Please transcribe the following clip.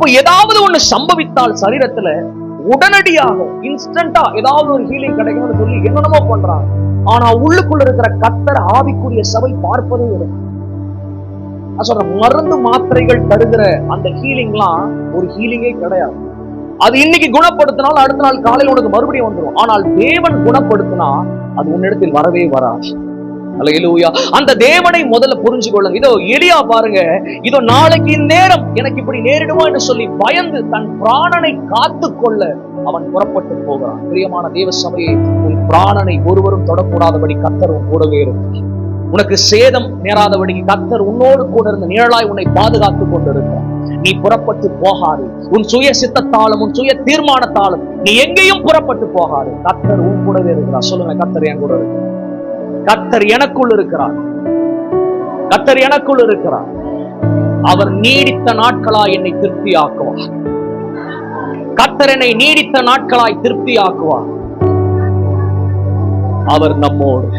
அப்போ ஏதாவது ஒண்ணு சம்பவித்தால் சரீரத்துல உடனடியாக இன்ஸ்டன்டா ஏதாவது ஒரு ஹீலிங் கிடைக்கும்னு சொல்லி என்னென்னமோ பண்றாங்க. ஆனா உள்ளுக்குள்ள இருக்கிற கர்த்தர் ஆவிக்குரிய சபை பார்ப்பதே இருக்கு. நான் சொல்றேன், மருந்து மாத்திரைகள் தருகிற அந்த ஹீலிங்லாம் ஒரு ஹீலிங்கே கிடையாது. அது இன்னைக்கு குணப்படுத்தினால் அடுத்த நாள் காலையில் உனக்கு மறுபடியும் வந்துடும். ஆனால் தேவன் குணப்படுத்தினா அது உன்னிடத்தில் வரவே வராது. அல்லேலூயா. அந்த தேவனை முதல்ல புரிஞ்சு கொள்ளுங்க. இதோ எலியா பாருங்க, இதோ நாளைக்கு இந்நேரம் எனக்கு இப்படி நேரிடுமோ என்று சொல்லி பயந்து தன் பிராணனை காத்து கொள்ள அவன் புறப்பட்டு போகிறான். பிரியமான தேவ சபையை, உன் பிராணனை ஒருவரும் தொடக்கூடாதபடி கர்த்தர் கூடவே இருக்கு. உனக்கு சேதம் நேராதபடிக்கு கர்த்தர் உன்னோடு கூட இருந்து நிழலாய் உன்னை பாதுகாத்துக் கொண்டிருக்கிறார். நீ புறப்பட்டு போகாது. உன் சுய சித்தத்தாலும் உன் சுய தீர்மானத்தாலும் நீ எங்கேயும் புறப்பட்டு போகாது. கர்த்தர் உன் கூடவே இருக்கிறார். சொல்லுங்க, கர்த்தர் என் கூட இருக்கிறார். கர்த்தர் எனக்குள் இருக்கிறார். கர்த்தர் எனக்குள் இருக்கிறார். அவர் நீடித்த நாட்களாய் என்னை திருப்தி ஆக்குவார். கர்த்தர் என்னை நீடித்த நாட்களாய் திருப்தி ஆக்குவார். அவர் நம்மோடு.